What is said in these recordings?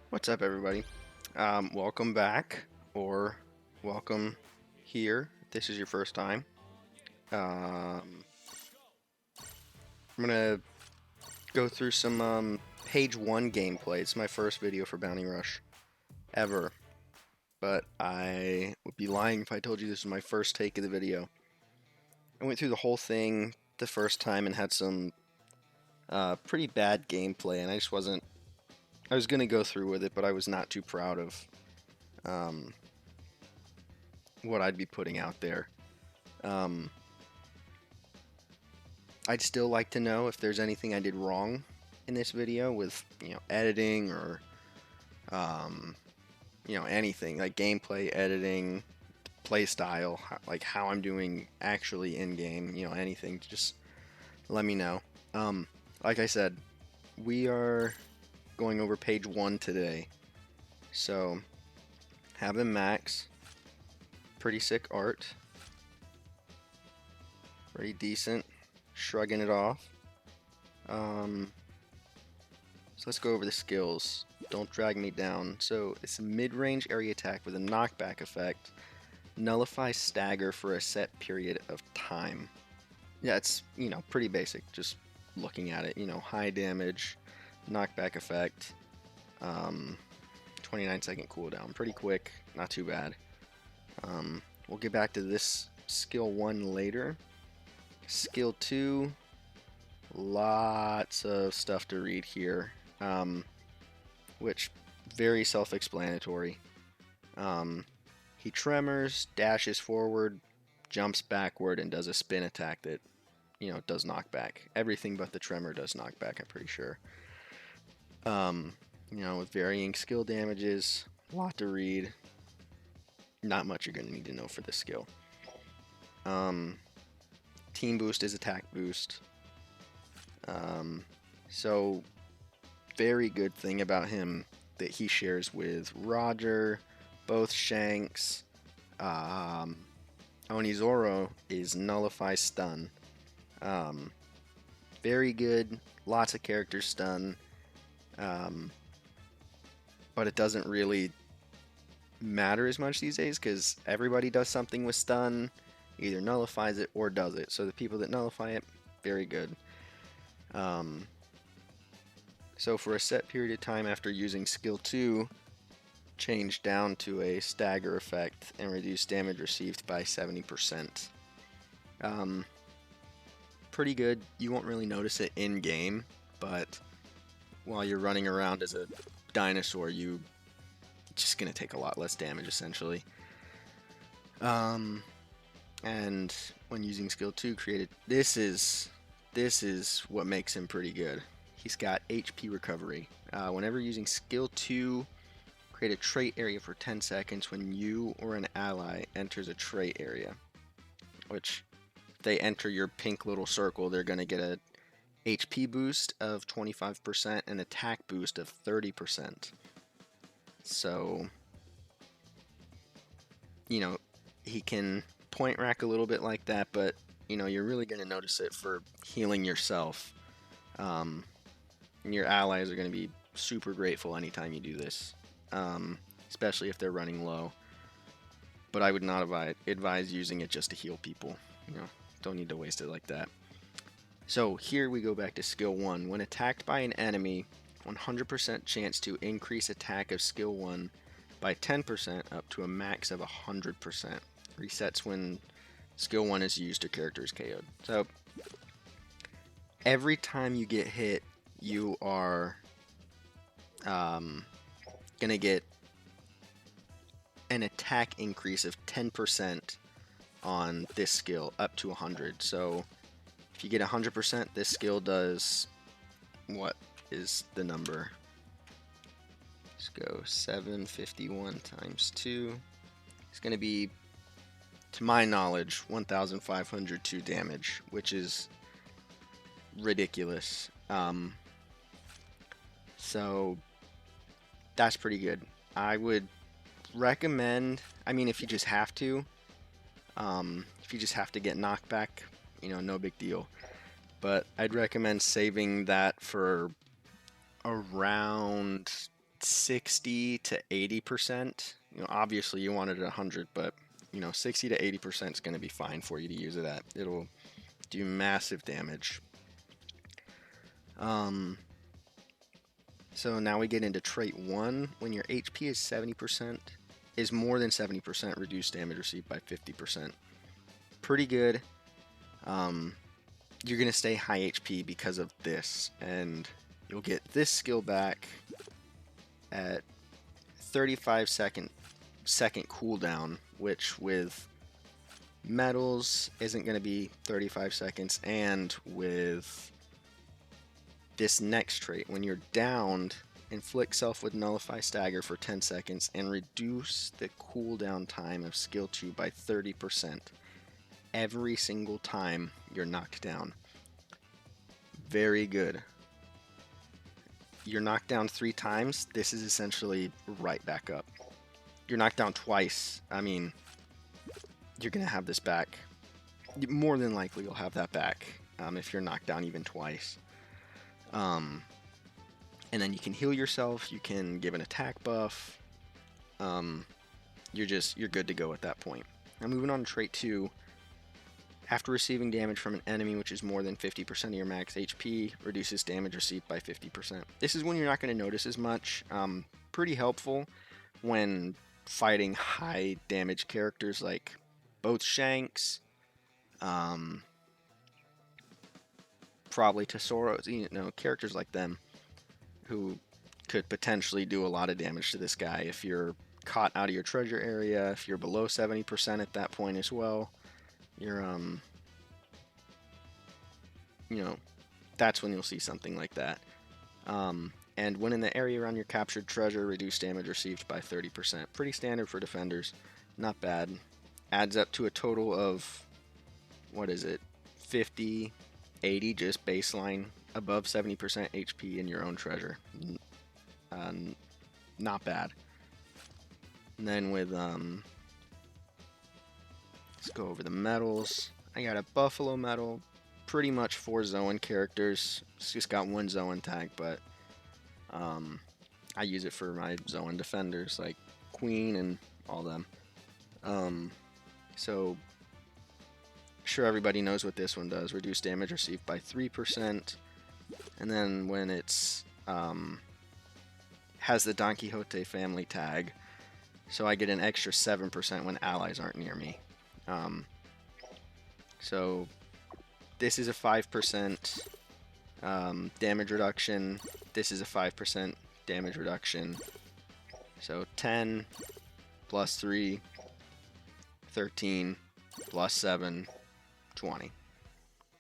What's up, everybody? Welcome back, or welcome here. If this is your first time. I'm gonna go through some page 1 gameplay. It's my first video for Bounty Rush ever, but I would be lying if I told you this was my first take of the video. I went through the whole thing the first time and had some pretty bad gameplay, and I just wasn't. I was gonna go through with it, but I was not too proud of what I'd be putting out there. I'd still like to know if there's anything I did wrong in this video with, editing or, anything like gameplay, editing, play style, like how I'm doing actually in game, anything. Just let me know. Like I said, we are going over page 1 today. So, have him max. Pretty sick art. Pretty decent. Shrugging it off. So let's go over the skills. Don't drag me down. So it's a mid-range area attack with a knockback effect. Nullify stagger for a set period of time. Yeah, it's, pretty basic. Just looking at it. High damage, knockback effect. 29-second cooldown. Pretty quick. Not too bad. We'll get back to this skill 1 later. Skill 2, lots of stuff to read here, which very self-explanatory. He tremors, dashes forward, jumps backward, and does a spin attack that, does knockback. Everything but the tremor does knockback, I'm pretty sure. With varying skill damages, a lot to read. Not much you're going to need to know for this skill. Team boost is attack boost. So, very good thing about him that he shares with Roger, both Shanks, Onizoro is nullify stun. Very good, lots of characters stun, but it doesn't really matter as much these days because everybody does something with stun. Either nullifies it or does it. So the people that nullify it, very good. So for a set period of time after using skill 2, change down to a stagger effect and reduce damage received by 70%. Pretty good. You won't really notice it in game, but while you're running around as a dinosaur, you're just gonna take a lot less damage essentially. And when using skill 2 created, this is what makes him pretty good. He's got HP recovery. Whenever using skill 2, create a trait area for 10 seconds when you or an ally enters a trait area. Which, if they enter your pink little circle, they're going to get a HP boost of 25% and attack boost of 30%. So, he can point rack a little bit like that, but you're really going to notice it for healing yourself. And your allies are going to be super grateful anytime you do this, especially if they're running low. But I would not advise using it just to heal people. Don't need to waste it like that. So here we go back to skill 1. When attacked by an enemy, 100% chance to increase attack of skill 1 by 10% up to a max of 100%. Resets when skill 1 is used or character is KO'd. So, every time you get hit, you are gonna get an attack increase of 10% on this skill up to 100. So, if you get 100%, this skill does, what is the number? Let's go 751 times 2. It's gonna be, to my knowledge, 1,502 damage, which is ridiculous. So that's pretty good. I would recommend, if you just have to, get knockback, no big deal. but I'd recommend saving that for around 60 to 80%. You know, obviously you want it at 100, but you know, 60 to 80% is going to be fine for you to use it at. It'll do massive damage. So now we get into trait 1. When your HP is 70%, is more than 70%, reduce damage received by 50%. Pretty good. You're going to stay high HP because of this, and you'll get this skill back at 35 second cooldown, which with metals isn't going to be 35 seconds, and with this next trait, when you're downed, inflict self with nullify stagger for 10 seconds and reduce the cooldown time of skill 2 by 30% every single time you're knocked down. Very good. You're knocked down 3 times, this is essentially right back up. You're knocked down twice, I mean, you're going to have this back. More than likely you'll have that back if you're knocked down even twice. And then you can heal yourself, you can give an attack buff. You're good to go at that point. Now moving on to trait 2. After receiving damage from an enemy which is more than 50% of your max HP, reduces damage received by 50%. This is when you're not going to notice as much. Pretty helpful when fighting high damage characters like both Shanks, probably Tesauros, you know, characters like them who could potentially do a lot of damage to this guy if you're caught out of your treasure area, if you're below 70% at that point as well. You're, you know, that's when you'll see something like that. And when in the area around your captured treasure, reduce damage received by 30%. Pretty standard for defenders. Not bad. Adds up to a total of, what is it, 50, 80 just baseline, above 70% HP in your own treasure. Not bad. And then with, let's go over the medals. I got a Buffalo medal, pretty much for Zoan characters. It's just got one Zoan tag, but I use it for my Zoan defenders like Queen and all them. So sure everybody knows what this one does. Reduce damage received by 3%. And then when it's has the Don Quixote family tag, so I get an extra 7% when allies aren't near me. So this is a 5% damage reduction. This is a 5% damage reduction. So 10 plus 3, 13 plus 7, 20.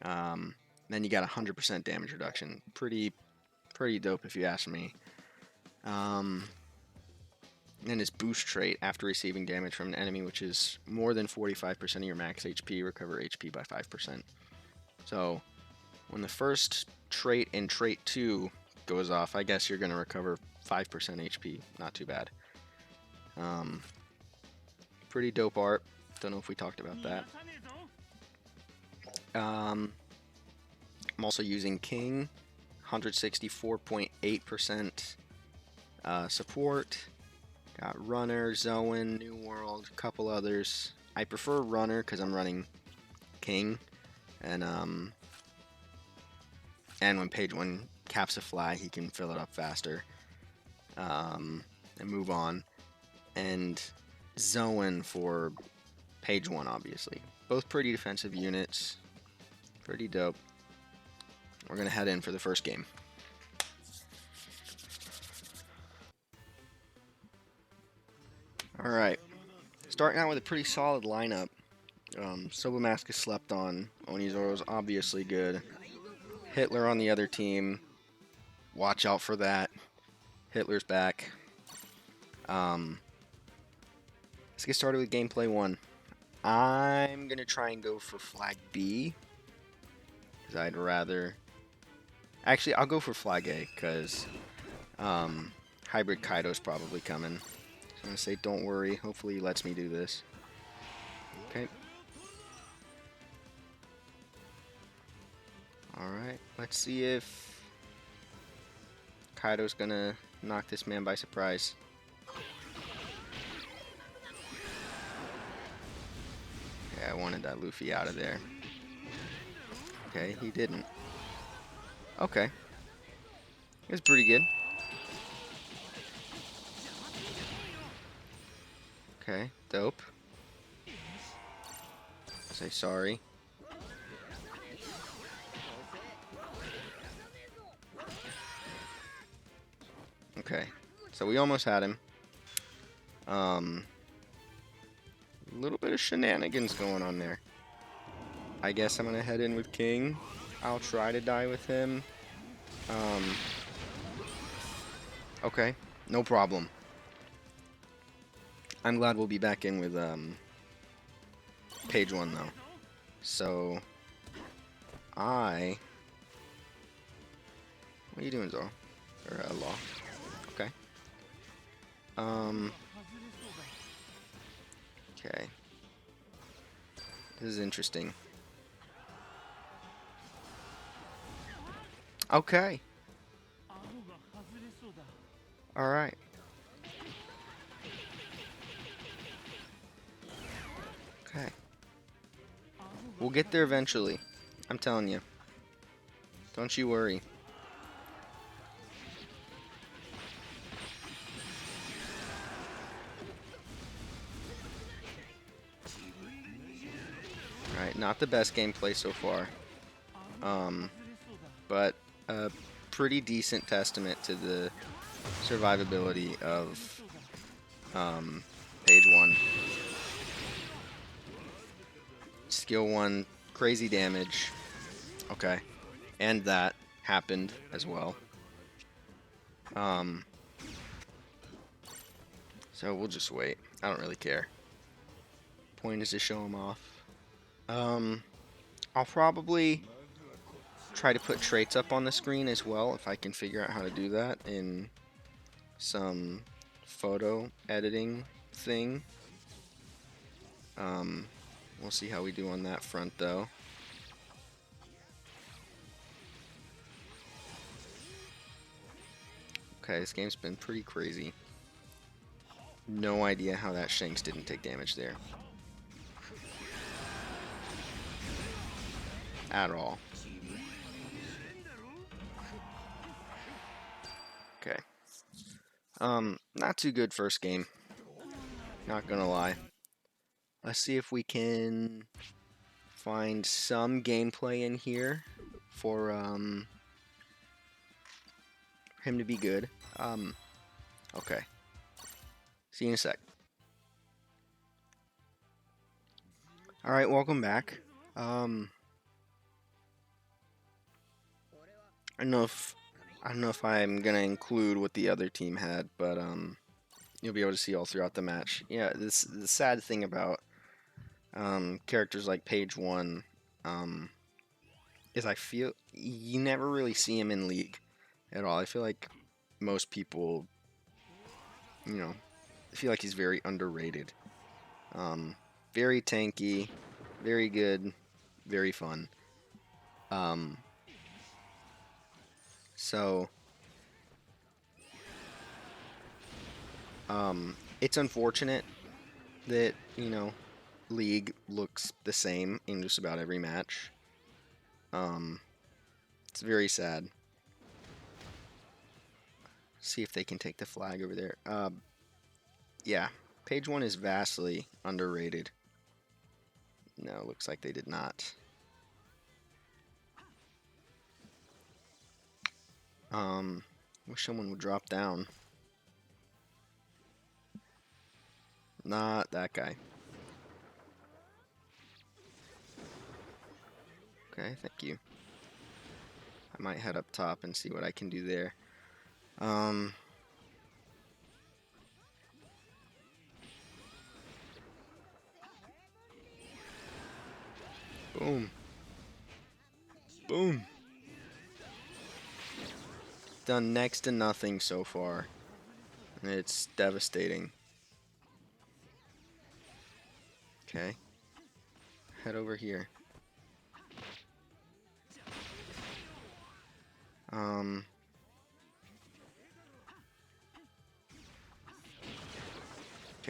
Then you got 100% damage reduction. Pretty dope if you ask me. Then his boost trait, after receiving damage from an enemy which is more than 45% of your max HP, recover HP by 5%. So when the first trait in trait 2 goes off, I guess you're going to recover 5% HP. Not too bad. Pretty dope art. Don't know if we talked about that. I'm also using King, 164.8% support. Got Runner, Zoan, New World, a couple others. I prefer Runner because I'm running King, and when page 1 caps a fly, he can fill it up faster and move on. And Zoan for page 1, obviously. Both pretty defensive units. Pretty dope. We're going to head in for the first game. Alright. Starting out with a pretty solid lineup. Sobomask is slept on. Onizoro's obviously good. Hitler on the other team. Watch out for that. Hitler's back. Let's get started with gameplay 1. I'm going to try and go for flag B, because I'd rather... Actually, I'll go for flag A, because Hybrid Kaido's probably coming. So I'm going to say, don't worry. Hopefully he lets me do this. Okay. Alright, let's see if Kaido's gonna knock this man by surprise. Yeah, I wanted that Luffy out of there. Okay, he didn't. Okay. It's pretty good. Okay, dope. Say sorry. Okay, so we almost had him. A little bit of shenanigans going on there. I guess I'm gonna head in with King. I'll try to die with him. Okay, no problem. I'm glad we'll be back in with page 1 though. So what are you doing, Zoro? Or Law? Okay. Okay. This is interesting. Okay. All right. Okay. We'll get there eventually. I'm telling you. Don't you worry. Alright, not the best gameplay so far. But a pretty decent testament to the survivability of page 1. Skill 1, crazy damage. Okay. And that happened as well. So we'll just wait. I don't really care. Point is to show him off. I'll probably try to put traits up on the screen as well if I can figure out how to do that in some photo editing thing. We'll see how we do on that front though. Okay, this game's been pretty crazy. No idea how that Shanks didn't take damage there. At all. Okay. Not too good first game. Not gonna lie. Let's see if we can find some gameplay in here for him to be good. Okay. See you in a sec. Alright, welcome back. I don't know if I'm gonna include what the other team had, but you'll be able to see all throughout the match. Yeah, the sad thing about characters like Page 1 is I feel you never really see him in League at all. I feel like most people, I feel like he's very underrated. Very tanky, very good, very fun. So it's unfortunate that, League looks the same in just about every match. It's very sad. See if they can take the flag over there. Yeah, page 1 is vastly underrated. No, looks like they did not. Wish someone would drop down. Not that guy. Okay, thank you. I might head up top and see what I can do there. Boom. Boom. Done next to nothing so far. It's devastating. Okay. Head over here.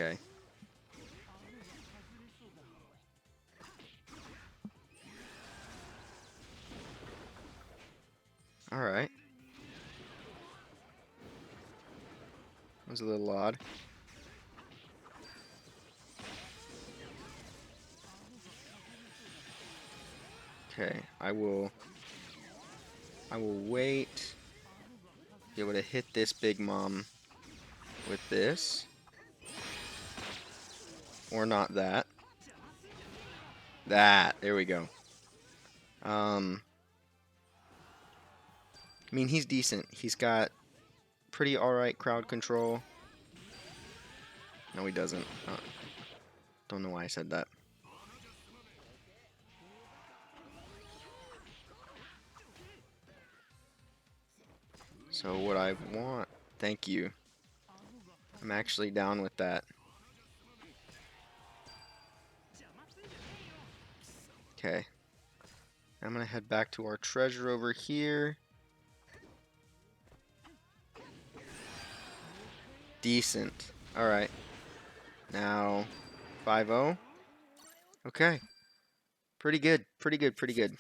Okay. Alright. That was a little odd. Okay, I will wait. Be able to hit this big mom with this. Or not that. That. There we go. I mean, he's decent. He's got pretty alright crowd control. No, he doesn't. Don't know why I said that. So what I want... Thank you. I'm actually down with that. Okay. I'm going to head back to our treasure over here. Decent. Alright. Now, 5-0. Okay. Pretty good. Pretty good. Pretty good.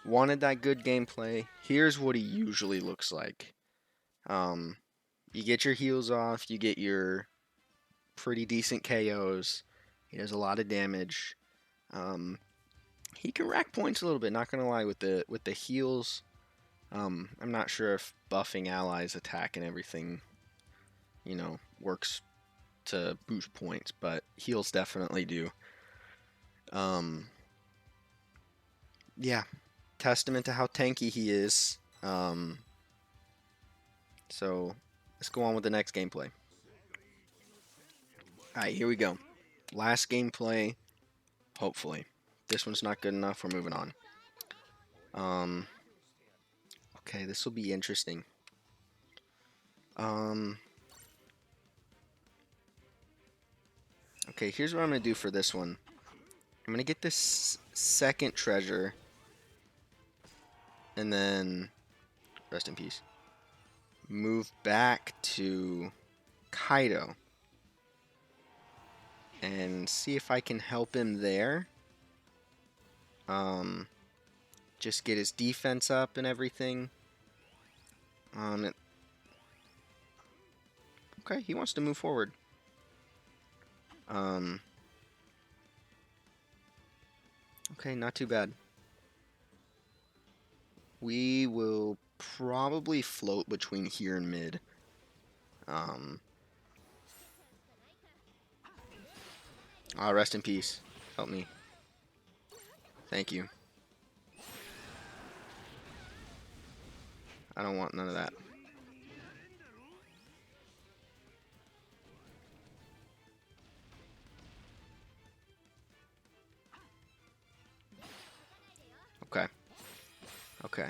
Wanted that good gameplay. Here's what he usually looks like. You get your heals off. You get your pretty decent KOs. He does a lot of damage. He can rack points a little bit. Not gonna lie, with the heals. I'm not sure if buffing allies attack and everything, you know, works to boost points, but heals definitely do. Yeah, testament to how tanky he is. So let's go on with the next gameplay. Alright, here we go. Last gameplay, hopefully. This one's not good enough, we're moving on. Okay, this will be interesting. Okay, here's what I'm going to do for this one. I'm going to get this second treasure. And then, rest in peace, move back to Kaido. And see if I can help him there. Just get his defense up and everything. Okay, he wants to move forward. Okay, not too bad. We will probably float between here and mid. Rest in peace. Help me. Thank you. I don't want none of that. Okay. Okay.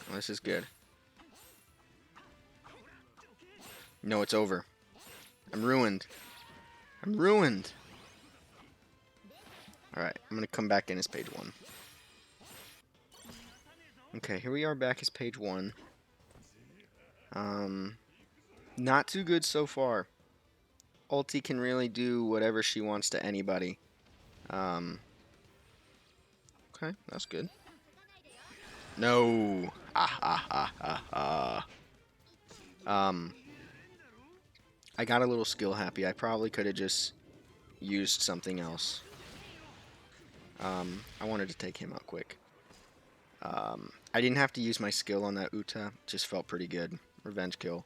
Well, this is good. No, it's over. I'm ruined. I'm ruined. Alright, I'm going to come back in as page 1. Okay, here we are back as page 1. Not too good so far. Ulti can really do whatever she wants to anybody. Okay, that's good. No. I got a little skill happy. I probably could have just used something else. I wanted to take him out quick. I didn't have to use my skill on that Uta. Just felt pretty good. Revenge kill.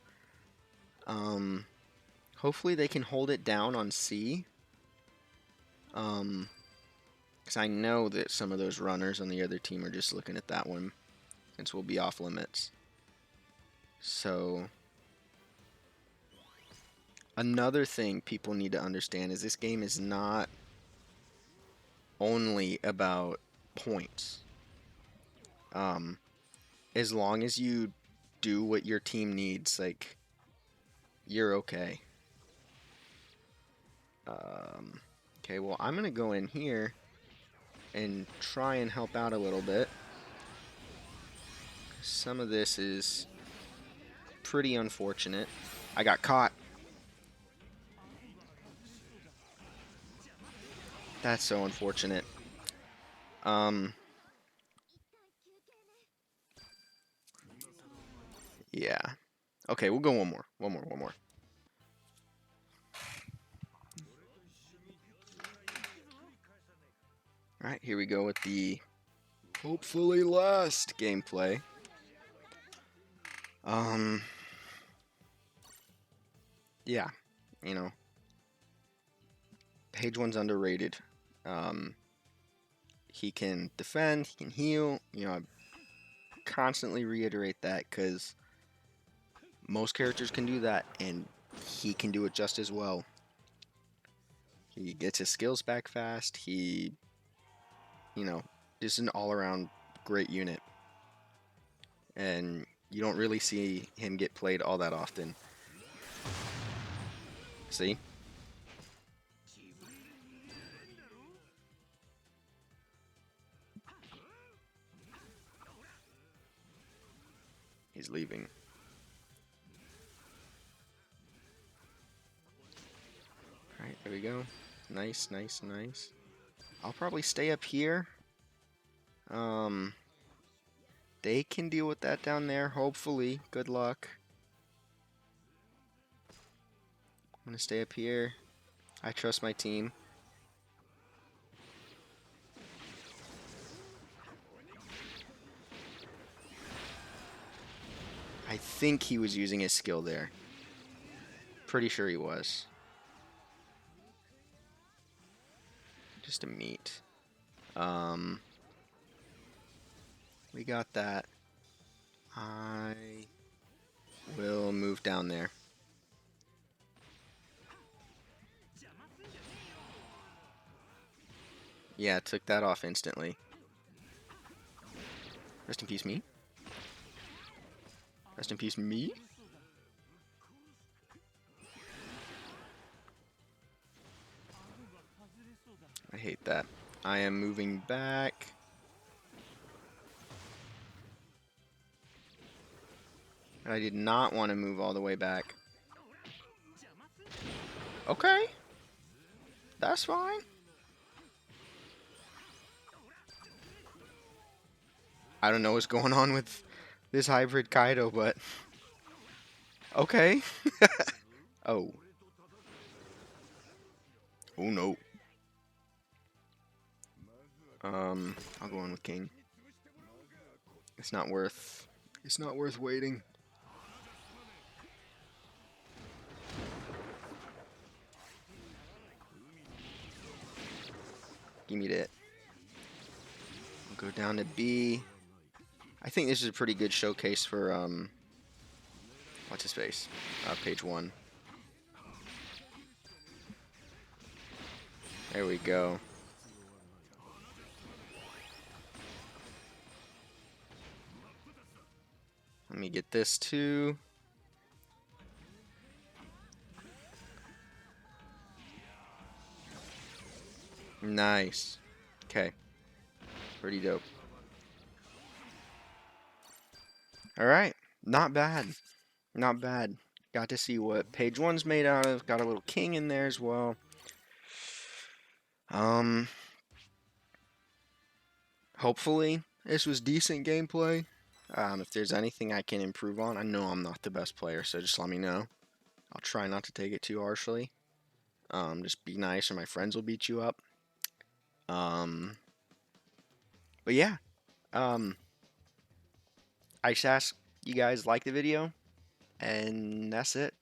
Hopefully they can hold it down on C. Because I know that some of those runners on the other team are just looking at that one. Since we'll be off limits. So, another thing people need to understand is this game is not only about points. As long as you do what your team needs, like, you're okay. Okay, well, I'm going to go in here and try and help out a little bit. Some of this is pretty unfortunate. I got caught. That's so unfortunate. Yeah. Okay, we'll go one more. One more. All right, here we go with the hopefully last gameplay. Yeah, you know, Page 1's underrated. He can defend, he can heal. You know, I constantly reiterate that because most characters can do that, and he can do it just as well. He gets his skills back fast. He, you know, is an all-around great unit. And you don't really see him get played all that often. See? He's leaving. Alright, there we go. Nice. I'll probably stay up here. They can deal with that down there, hopefully. Good luck. I'm gonna stay up here. I trust my team. I think he was using his skill there. Pretty sure he was. Just a meat. We got that. I will move down there. Yeah, took that off instantly. Rest in peace, me. Rest in peace, me. I hate that. I am moving back. I did not want to move all the way back. Okay. That's fine. I don't know what's going on with this hybrid Kaido, but okay. Oh. Oh no. I'll go in with King. It's not worth waiting. Give me that. I'll go down to B. I think this is a pretty good showcase for what's his face? Page 1. There we go. Let me get this too. Nice. Okay. Pretty dope. Alright. Not bad. Not bad. Got to see what page 1's made out of. Got a little king in there as well. Hopefully this was decent gameplay. If there's anything I can improve on, I know I'm not the best player, so just let me know. I'll try not to take it too harshly. Just be nice or my friends will beat you up. But yeah. I just ask you guys like the video, and that's it.